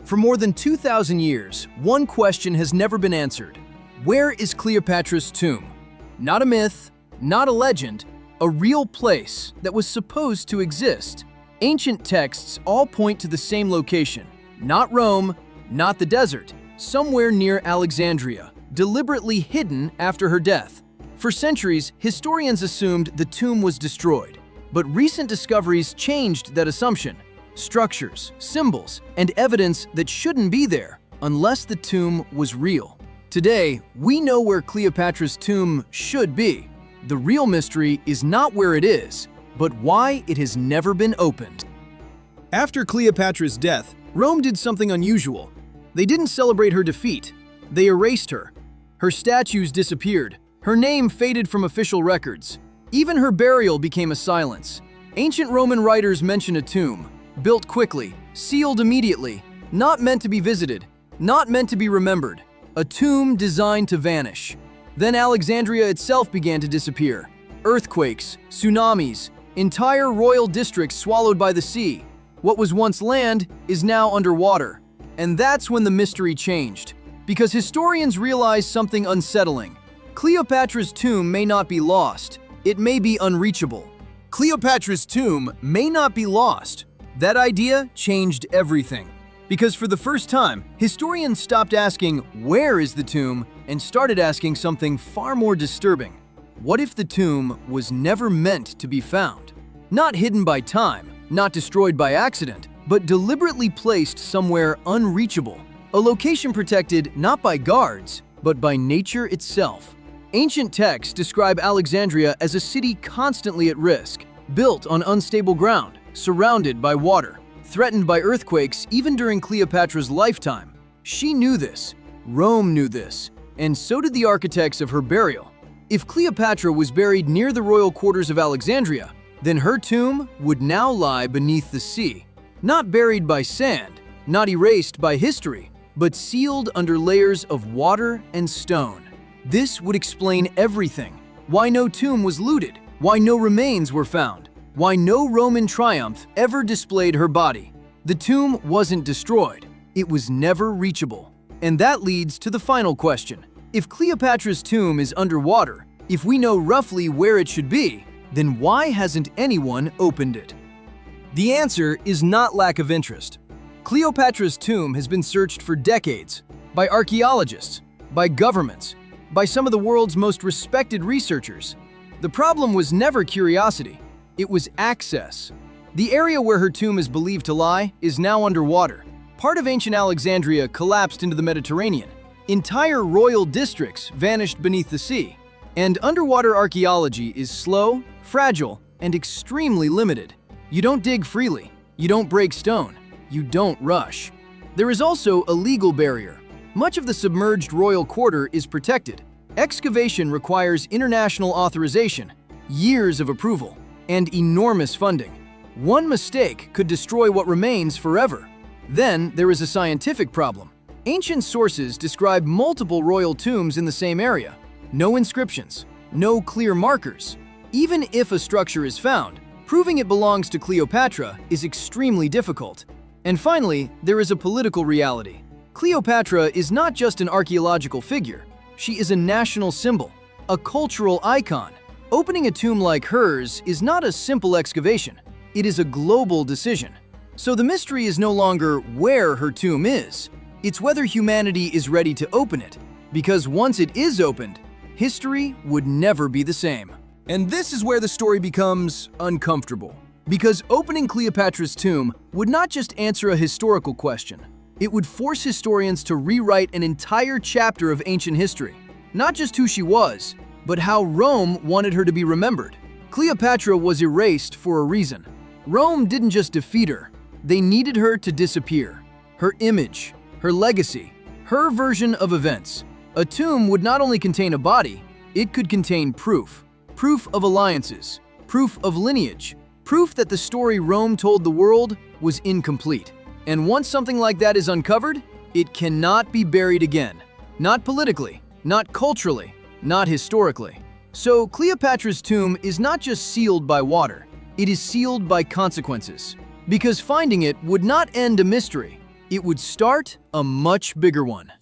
For more than 2,000 years, one question has never been answered. Where is Cleopatra's tomb? Not a myth, not a legend, a real place that was supposed to exist. Ancient texts all point to the same location. Not Rome, not the desert, somewhere near Alexandria, deliberately hidden after her death. For centuries, historians assumed the tomb was destroyed. But recent discoveries changed that assumption. Structures, symbols, and evidence that shouldn't be there unless the tomb was real. Today, we know where Cleopatra's tomb should be. The real mystery is not where it is, but why it has never been opened. After Cleopatra's death, Rome did something unusual. They didn't celebrate her defeat. They erased her. Her statues disappeared. Her name faded from official records. Even her burial became a silence. Ancient Roman writers mention a tomb, built quickly, sealed immediately, not meant to be visited, not meant to be remembered. A tomb designed to vanish. Then Alexandria itself began to disappear. Earthquakes, tsunamis, entire royal districts swallowed by the sea. What was once land is now underwater. And that's when the mystery changed. Because historians realized something unsettling. Cleopatra's tomb may not be lost. It may be unreachable. Cleopatra's tomb may not be lost. That idea changed everything. Because for the first time, historians stopped asking, "Where is the tomb?" and started asking something far more disturbing. What if the tomb was never meant to be found? Not hidden by time, not destroyed by accident, but deliberately placed somewhere unreachable. A location protected not by guards, but by nature itself. Ancient texts describe Alexandria as a city constantly at risk, built on unstable ground, surrounded by water, threatened by earthquakes even during Cleopatra's lifetime. She knew this, Rome knew this, and so did the architects of her burial. If Cleopatra was buried near the royal quarters of Alexandria, then her tomb would now lie beneath the sea, not buried by sand, not erased by history, but sealed under layers of water and stone. This would explain everything. Why no tomb was looted, why no remains were found, why no Roman triumph ever displayed her body. The tomb wasn't destroyed. It was never reachable. And that leads to the final question. If Cleopatra's tomb is underwater, if we know roughly where it should be, then why hasn't anyone opened it? The answer is not lack of interest. Cleopatra's tomb has been searched for decades by archaeologists, by governments, by some of the world's most respected researchers. The problem was never curiosity. It was access. The area where her tomb is believed to lie is now underwater. Part of ancient Alexandria collapsed into the Mediterranean. Entire royal districts vanished beneath the sea. And underwater archaeology is slow, fragile, and extremely limited. You don't dig freely. You don't break stone. You don't rush. There is also a legal barrier. Much of the submerged royal quarter is protected. Excavation requires international authorization, years of approval, and enormous funding. One mistake could destroy what remains forever. Then there is a scientific problem. Ancient sources describe multiple royal tombs in the same area. No inscriptions, no clear markers. Even if a structure is found, proving it belongs to Cleopatra is extremely difficult. And finally, there is a political reality. Cleopatra is not just an archaeological figure. She is a national symbol, a cultural icon. Opening a tomb like hers is not a simple excavation. It is a global decision. So the mystery is no longer where her tomb is. It's whether humanity is ready to open it. Because once it is opened, history would never be the same. And this is where the story becomes uncomfortable. Because opening Cleopatra's tomb would not just answer a historical question. It would force historians to rewrite an entire chapter of ancient history. Not just who she was, but how Rome wanted her to be remembered. Cleopatra was erased for a reason. Rome didn't just defeat her. They needed her to disappear. Her image, her legacy, her version of events. A tomb would not only contain a body, it could contain proof. Proof of alliances, proof of lineage, proof that the story Rome told the world was incomplete. And once something like that is uncovered, it cannot be buried again. Not politically, not culturally, not historically. So Cleopatra's tomb is not just sealed by water, it is sealed by consequences. Because finding it would not end a mystery, it would start a much bigger one.